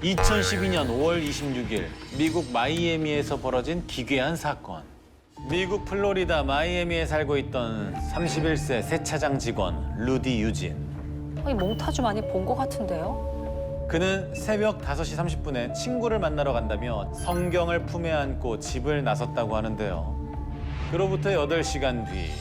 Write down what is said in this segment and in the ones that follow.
2012년 5월 26일 미국 마이애미에서 벌어진 기괴한 사건. 미국 플로리다 마이애미에 살고 있던 31세 세차장 직원 루디 유진. 이 몽타주 많이 본 것 같은데요? 그는 새벽 5시 30분에 친구를 만나러 간다며 성경을 품에 안고 집을 나섰다고 하는데요. 그로부터 8시간 뒤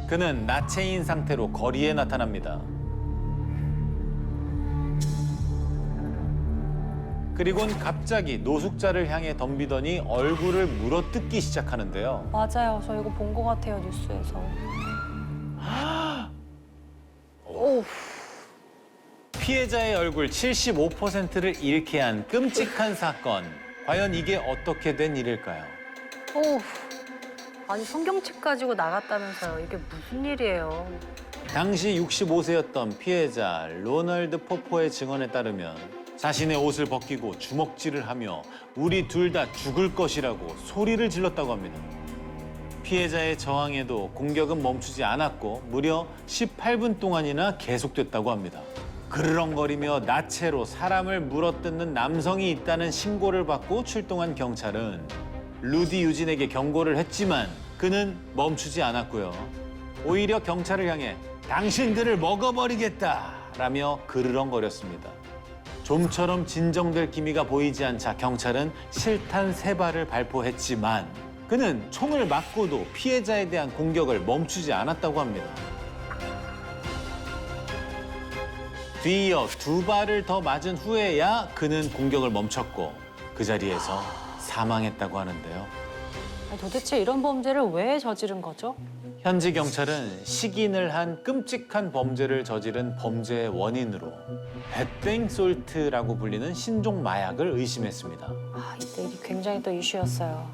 그는 나체인 상태로 거리에 나타납니다. 그리고는 갑자기 노숙자를 향해 덤비더니 얼굴을 물어뜯기 시작하는데요. 맞아요. 저 이거 본 것 같아요, 뉴스에서. 오, 피해자의 얼굴 75%를 잃게 한 끔찍한 사건. 과연 이게 어떻게 된 일일까요? 오. 아니, 성경책 가지고 나갔다면서요. 이게 무슨 일이에요? 당시 65세였던 피해자 로널드 포포의 증언에 따르면 자신의 옷을 벗기고 주먹질을 하며 우리 둘 다 죽을 것이라고 소리를 질렀다고 합니다. 피해자의 저항에도 공격은 멈추지 않았고 무려 18분 동안이나 계속됐다고 합니다. 그르렁거리며 나체로 사람을 물어뜯는 남성이 있다는 신고를 받고 출동한 경찰은 루디 유진에게 경고를 했지만 그는 멈추지 않았고요. 오히려 경찰을 향해 당신들을 먹어버리겠다라며 그르렁거렸습니다. 좀처럼 진정될 기미가 보이지 않자 경찰은 실탄 3발을 발포했지만 그는 총을 맞고도 피해자에 대한 공격을 멈추지 않았다고 합니다. 뒤이어 2발을 더 맞은 후에야 그는 공격을 멈췄고 그 자리에서 사망했다고 하는데요. 아니, 도대체 이런 범죄를 왜 저지른 거죠? 현지 경찰은 식인을 한 끔찍한 범죄를 저지른 범죄의 원인으로 벳뱅솔트라고 불리는 신종 마약을 의심했습니다. 아, 이때 이게 굉장히 또 이슈였어요.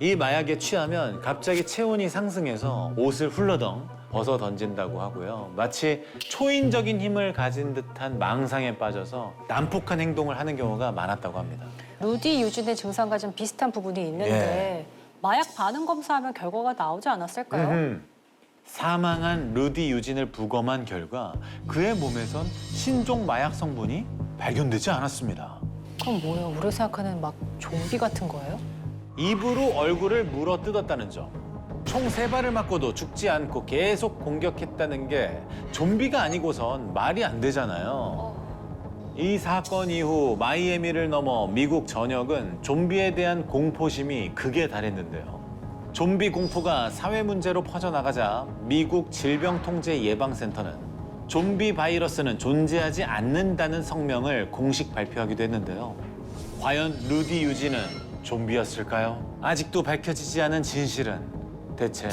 이 마약에 취하면 갑자기 체온이 상승해서 옷을 훌러덩 벗어 던진다고 하고요. 마치 초인적인 힘을 가진 듯한 망상에 빠져서 난폭한 행동을 하는 경우가 많았다고 합니다. 루디 유진의 증상과 좀 비슷한 부분이 있는데 마약 반응 검사하면 결과가 나오지 않았을까요? 사망한 루디 유진을 부검한 결과 그의 몸에선 신종 마약 성분이 발견되지 않았습니다. 그럼 뭐예요? 우리가 생각하는 막 좀비 같은 거예요? 입으로 얼굴을 물어뜯었다는 점. 총 3발을 맞고도 죽지 않고 계속 공격했다는 게 좀비가 아니고선 말이 안 되잖아요. 이 사건 이후 마이애미를 넘어 미국 전역은 좀비에 대한 공포심이 극에 달했는데요. 좀비 공포가 사회 문제로 퍼져나가자 미국 질병통제예방센터는 좀비 바이러스는 존재하지 않는다는 성명을 공식 발표하기도 했는데요. 과연 루디 유진은 좀비였을까요? 아직도 밝혀지지 않은 진실은 대체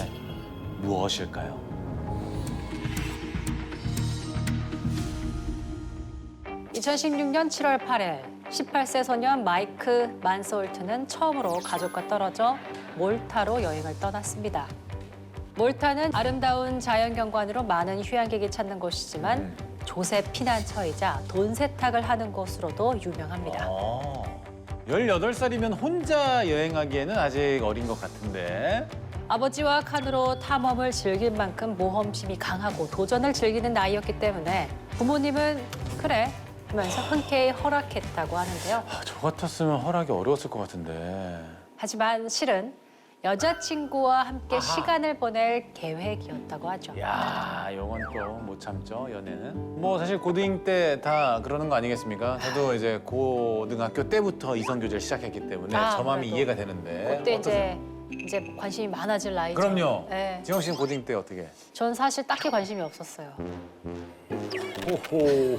무엇일까요? (2016년 7월 8일) 18세 소년 마이크 만솔트는 처음으로 가족과 떨어져 몰타로 여행을 떠났습니다. 몰타는 아름다운 자연경관으로 많은 휴양객이 찾는 곳이지만 조세 피난처이자 돈 세탁을 하는 곳으로도 유명합니다. 18살이면 혼자 여행하기에는 아직 어린 것 같은데. 아버지와 카누로 탐험을 즐길 만큼 모험심이 강하고 도전을 즐기는 나이였기 때문에 부모님은 그래 하면서 흔쾌히 허락했다고 하는데요. 저 같았으면 허락이 어려웠을 것 같은데. 하지만 실은 여자친구와 함께 시간을 보낼 계획이었다고 하죠. 야, 이건 또 못 참죠, 연애는. 뭐 사실 고딩 때 다 그러는 거 아니겠습니까? 저도 이제 고등학교 때부터 이성 교제를 시작했기 때문에 저 마음이 그래도 이해가 되는데. 그때 이제 관심이 많아질 나이죠. 그럼요. 네. 지영 씨는 고딩 때 어떻게? 전 사실 딱히 관심이 없었어요. 호호.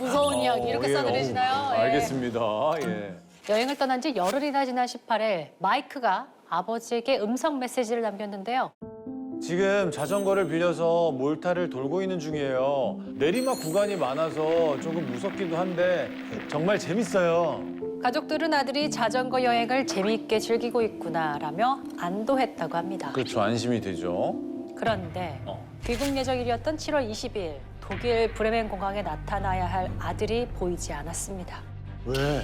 무서운 이야기 이렇게 써드리시나요? 예. 알겠습니다. 예. 여행을 떠난 지 열흘이나 지난 18일 마이크가 아버지에게 음성 메시지를 남겼는데요. 지금 자전거를 빌려서 몰타를 돌고 있는 중이에요. 내리막 구간이 많아서 조금 무섭기도 한데 정말 재밌어요. 가족들은 아들이 자전거 여행을 재미있게 즐기고 있구나라며 안도했다고 합니다. 그렇죠. 안심이 되죠. 그런데 귀국 예정일이었던 7월 20일 독일 브레멘 공항에 나타나야 할 아들이 보이지 않았습니다. 왜?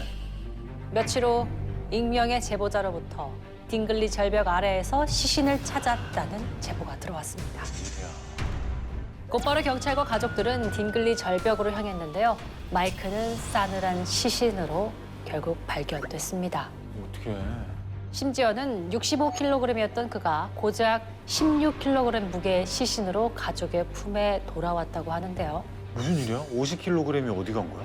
며칠 후 익명의 제보자로부터 딩글리 절벽 아래에서 시신을 찾았다는 제보가 들어왔습니다. 곧바로 경찰과 가족들은 딩글리 절벽으로 향했는데요. 마이크는 싸늘한 시신으로 결국 발견됐습니다. 어떻게? 심지어는 65kg이었던 그가 고작 16kg 무게의 시신으로 가족의 품에 돌아왔다고 하는데요. 무슨 일이야? 50kg이 어디 간 거야?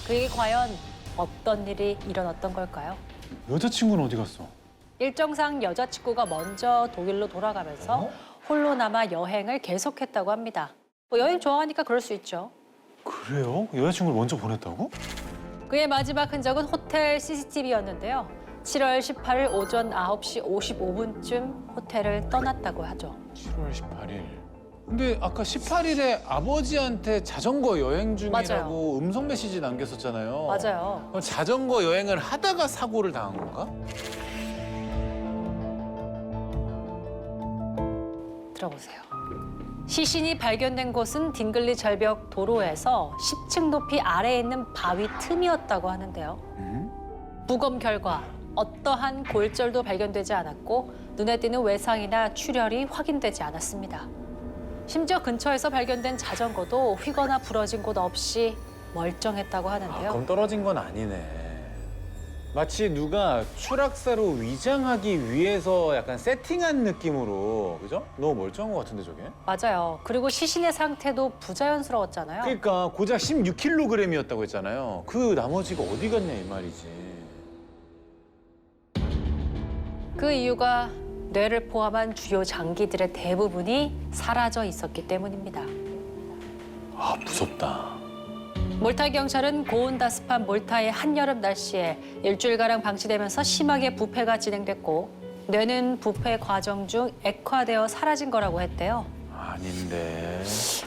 그에게 과연 어떤 일이 일어났던 걸까요? 여자친구는 어디 갔어? 일정상 여자친구가 먼저 독일로 돌아가면서 홀로 남아 여행을 계속했다고 합니다. 뭐 여행 좋아하니까 그럴 수 있죠. 그래요? 여자친구를 먼저 보냈다고? 그의 마지막 흔적은 호텔 CCTV였는데요. 7월 18일 오전 9시 55분쯤 호텔을 떠났다고 하죠. 7월 18일. 근데 아까 18일에 아버지한테 자전거 여행 중이라고 맞아요. 음성 메시지 남겼었잖아요. 맞아요. 그럼 자전거 여행을 하다가 사고를 당한 건가? 들어보세요. 시신이 발견된 곳은 딩글리 절벽 도로에서 10층 높이 아래에 있는 바위 틈이었다고 하는데요. 부검 결과 어떠한 골절도 발견되지 않았고 눈에 띄는 외상이나 출혈이 확인되지 않았습니다. 심지어 근처에서 발견된 자전거도 휘거나 부러진 곳 없이 멀쩡했다고 하는데요. 그럼 떨어진 건 아니네. 마치 누가 추락사로 위장하기 위해서 약간 세팅한 느낌으로, 그죠? 너무 멀쩡한 것 같은데 저게? 맞아요. 그리고 시신의 상태도 부자연스러웠잖아요. 그러니까 고작 16kg이었다고 했잖아요. 그 나머지가 어디 갔냐 이 말이지. 그 이유가 뇌를 포함한 주요 장기들의 대부분이 사라져 있었기 때문입니다. 아 무섭다. 몰타 경찰은 고온다습한 몰타의 한여름 날씨에 일주일가량 방치되면서 심하게 부패가 진행됐고 뇌는 부패 과정 중 액화되어 사라진 거라고 했대요. 아닌데.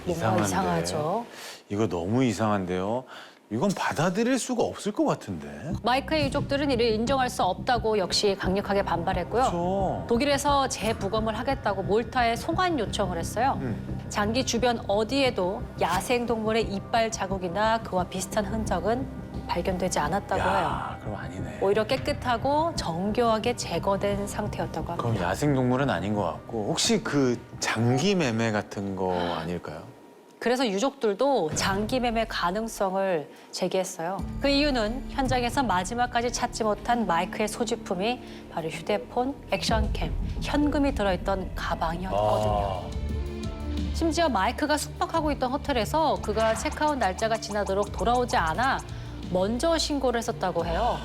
뭔가 이상하죠. 이거 너무 이상한데요. 이건 받아들일 수가 없을 것 같은데. 마이크의 유족들은 이를 인정할 수 없다고 역시 강력하게 반발했고요. 그렇죠. 독일에서 재부검을 하겠다고 몰타에 송환 요청을 했어요. 장기 주변 어디에도 야생동물의 이빨 자국이나 그와 비슷한 흔적은 발견되지 않았다고 해요. 야, 그럼 아니네. 오히려 깨끗하고 정교하게 제거된 상태였다고 합니다. 그럼 야생동물은 아닌 것 같고 혹시 그 장기 매매 같은 거 아닐까요? 그래서 유족들도 장기 매매 가능성을 제기했어요. 그 이유는 현장에서 마지막까지 찾지 못한 마이크의 소지품이 바로 휴대폰, 액션캠, 현금이 들어있던 가방이었거든요. 심지어 마이크가 숙박하고 있던 호텔에서 그가 체크아웃 날짜가 지나도록 돌아오지 않아 먼저 신고를 했었다고 해요.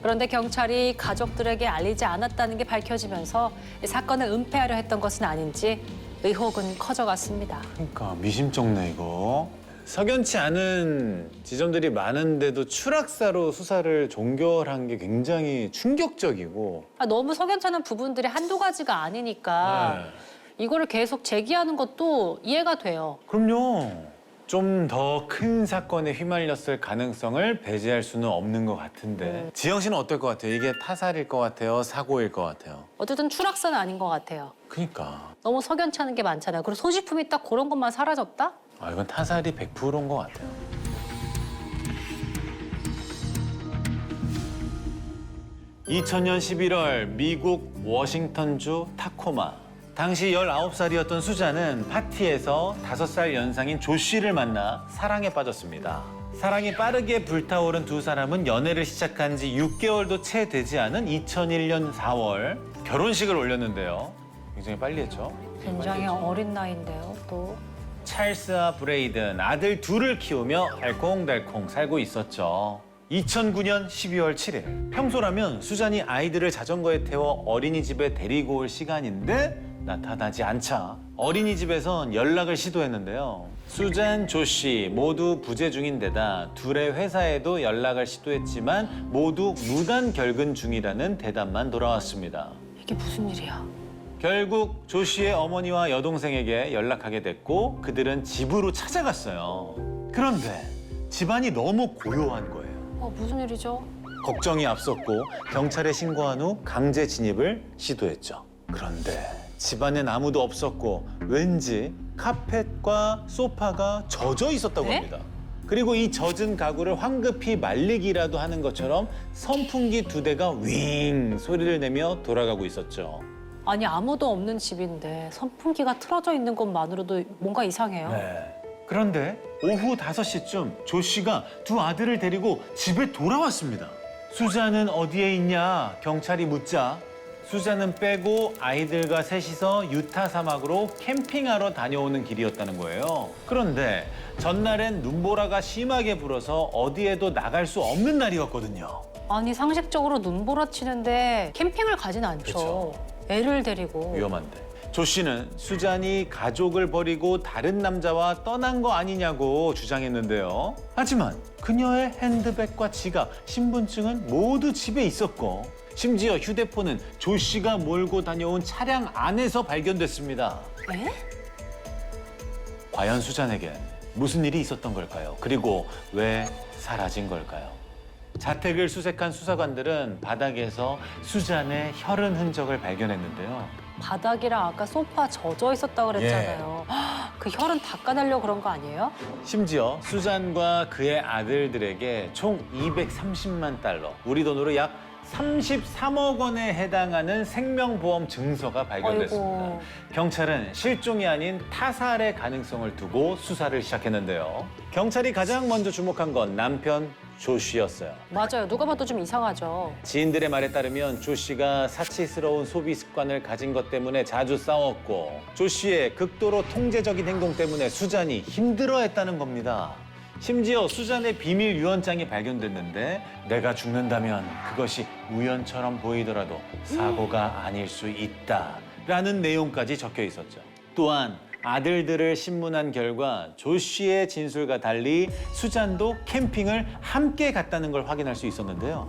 그런데 경찰이 가족들에게 알리지 않았다는 게 밝혀지면서 이 사건을 은폐하려 했던 것은 아닌지 의혹은 커져갔습니다. 그러니까 미심쩍네 이거. 석연치 않은 지점들이 많은데도 추락사로 수사를 종결한 게 굉장히 충격적이고. 너무 석연찮은 부분들이 한두 가지가 아니니까 네. 이거를 계속 제기하는 것도 이해가 돼요. 그럼요. 좀 더 큰 사건에 휘말렸을 가능성을 배제할 수는 없는 것 같은데. 지영 씨는 어떨 것 같아요? 이게 타살일 것 같아요? 사고일 것 같아요? 어쨌든 추락사는 아닌 것 같아요. 그러니까. 너무 석연찮은 게 많잖아요. 그리고 소지품이 딱 그런 것만 사라졌다? 아, 이건 타살이 100%인 것 같아요. (2000년 11월) 미국 워싱턴주 타코마. 당시 19살이었던 수자는 파티에서 5살 연상인 조 씨를 만나 사랑에 빠졌습니다. 사랑이 빠르게 불타오른 두 사람은 연애를 시작한 지 6개월도 채 되지 않은 2001년 4월 결혼식을 올렸는데요. 굉장히 빨리 했죠. 굉장히 어린 나이인데요, 또. 찰스와 브레이든 아들 둘을 키우며 알콩달콩 살고 있었죠. 2009년 12월 7일 평소라면 수잔이 아이들을 자전거에 태워 어린이집에 데리고 올 시간인데 나타나지 않자 어린이집에선 연락을 시도했는데요. 수잔, 조 씨 모두 부재 중인 데다 둘의 회사에도 연락을 시도했지만 모두 무단 결근 중이라는 대답만 돌아왔습니다. 이게 무슨 일이야? 결국 조 씨의 어머니와 여동생에게 연락하게 됐고 그들은 집으로 찾아갔어요. 그런데 집안이 너무 고요한 거예요. 무슨 일이죠? 걱정이 앞섰고 경찰에 신고한 후 강제 진입을 시도했죠. 그런데 집안엔 아무도 없었고 왠지 카펫과 소파가 젖어 있었다고 네? 합니다. 그리고 이 젖은 가구를 황급히 말리기라도 하는 것처럼 선풍기 2대가 윙 소리를 내며 돌아가고 있었죠. 아니 아무도 없는 집인데 선풍기가 틀어져 있는 것만으로도 뭔가 이상해요. 네. 그런데 오후 5시쯤 조 씨가 두 아들을 데리고 집에 돌아왔습니다. 수잔은 어디에 있냐 경찰이 묻자 수잔은 빼고 아이들과 셋이서 유타 사막으로 캠핑하러 다녀오는 길이었다는 거예요. 그런데 전날엔 눈보라가 심하게 불어서 어디에도 나갈 수 없는 날이었거든요. 아니 상식적으로 눈보라 치는데 캠핑을 가진 않죠. 그쵸. 애를 데리고. 위험한데. 조 씨는 수잔이 가족을 버리고 다른 남자와 떠난 거 아니냐고 주장했는데요. 하지만 그녀의 핸드백과 지갑, 신분증은 모두 집에 있었고 심지어 휴대폰은 조 씨가 몰고 다녀온 차량 안에서 발견됐습니다. 에? 과연 수잔에겐 무슨 일이 있었던 걸까요? 그리고 왜 사라진 걸까요? 자택을 수색한 수사관들은 바닥에서 수잔의 혈흔 흔적을 발견했는데요. 바닥이랑 아까 소파 젖어 있었다고 그랬잖아요. 그 혈은 닦아내려고 그런 거 아니에요? 심지어 수잔과 그의 아들들에게 총 230만 달러, 우리 돈으로 약 33억 원에 해당하는 생명보험 증서가 발견됐습니다. 아이고. 경찰은 실종이 아닌 타살의 가능성을 두고 수사를 시작했는데요. 경찰이 가장 먼저 주목한 건 남편 조 씨였어요. 맞아요. 누가 봐도 좀 이상하죠. 지인들의 말에 따르면 조 씨가 사치스러운 소비 습관을 가진 것 때문에 자주 싸웠고 조 씨의 극도로 통제적인 행동 때문에 수잔이 힘들어했다는 겁니다. 심지어 수잔의 비밀 유언장이 발견됐는데 내가 죽는다면 그것이 우연처럼 보이더라도 사고가 아닐 수 있다라는 내용까지 적혀 있었죠. 또한 아들들을 신문한 결과 조 씨의 진술과 달리 수잔도 캠핑을 함께 갔다는 걸 확인할 수 있었는데요.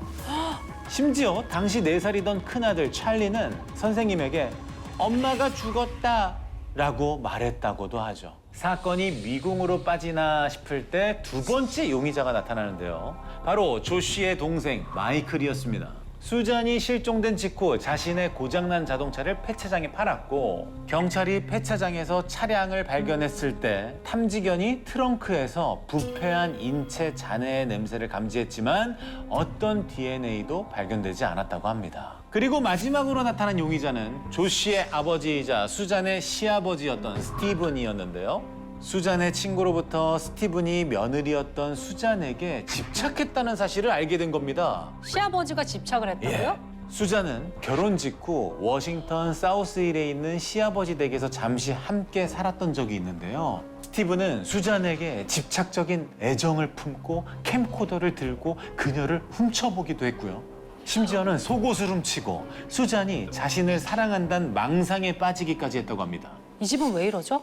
심지어 당시 4살이던 큰아들 찰리는 선생님에게 엄마가 죽었다라고 말했다고도 하죠. 사건이 미궁으로 빠지나 싶을 때 두 번째 용의자가 나타나는데요. 바로 조 씨의 동생 마이클이었습니다. 수잔이 실종된 직후 자신의 고장난 자동차를 폐차장에 팔았고 경찰이 폐차장에서 차량을 발견했을 때 탐지견이 트렁크에서 부패한 인체 잔해의 냄새를 감지했지만 어떤 DNA도 발견되지 않았다고 합니다. 그리고 마지막으로 나타난 용의자는 조 씨의 아버지이자 수잔의 시아버지였던 스티븐이었는데요. 수잔의 친구로부터 스티븐이 며느리였던 수잔에게 집착했다는 사실을 알게 된 겁니다. 시아버지가 집착을 했다고요? 수잔은 결혼 직후 워싱턴 사우스힐에 있는 시아버지 댁에서 잠시 함께 살았던 적이 있는데요. 스티븐은 수잔에게 집착적인 애정을 품고 캠코더를 들고 그녀를 훔쳐보기도 했고요. 심지어는 속옷을 훔치고 수잔이 자신을 사랑한다는 망상에 빠지기까지 했다고 합니다. 이 집은 왜 이러죠?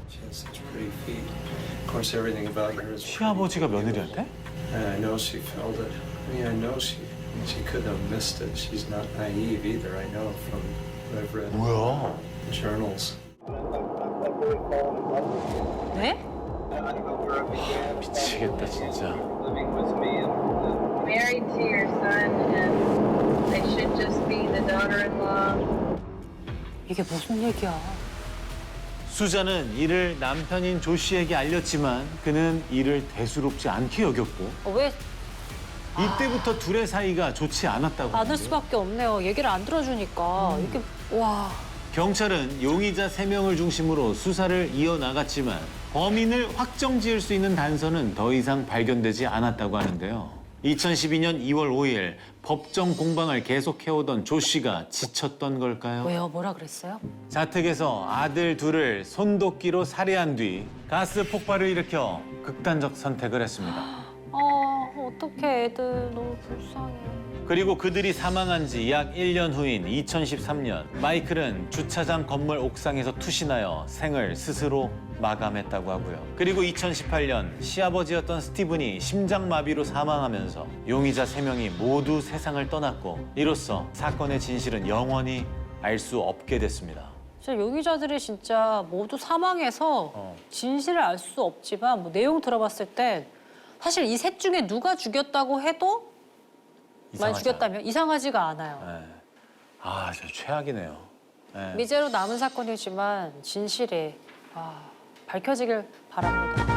She has such pretty feet. Of course, everything about her is. 시아버지가 며느리한테? And I know she felt it. I mean, I know she couldn't have missed it. She's not naive either. I know from what I've read 뭐야? in journals. 네? 미치겠다 진짜. Married to your son, and I should just be the daughter-in-law. 이게 무슨 얘기야? 수잔은 이를 남편인 조 씨에게 알렸지만 그는 이를 대수롭지 않게 여겼고 왜 이때부터 둘의 사이가 좋지 않았다고 안 할 하는데요. 수밖에 없네요. 얘기를 안 들어주니까. 이게 와. 경찰은 용의자 3명을 중심으로 수사를 이어나갔지만 범인을 확정지을 수 있는 단서는 더 이상 발견되지 않았다고 하는데요. 2012년 2월 5일 법정 공방을 계속해오던 조 씨가 지쳤던 걸까요? 왜요? 뭐라 그랬어요? 자택에서 아들 둘을 손도끼로 살해한 뒤 가스 폭발을 일으켜 극단적 선택을 했습니다. 어떡해 애들 너무 불쌍해. 그리고 그들이 사망한 지 약 1년 후인 2013년 마이클은 주차장 건물 옥상에서 투신하여 생을 스스로 마감했다고 하고요. 그리고 2018년 시아버지였던 스티븐이 심장마비로 사망하면서 용의자 3명이 모두 세상을 떠났고 이로써 사건의 진실은 영원히 알 수 없게 됐습니다. 진짜 용의자들이 진짜 모두 사망해서 진실을 알 수 없지만 뭐 내용 들어봤을 때 사실 이 셋 중에 누가 죽였다고 해도 만약 이상하지 죽였다면 이상하지가 않아요. 네. 아, 진짜 최악이네요. 네. 미제로 남은 사건이지만 진실이 밝혀지길 바랍니다.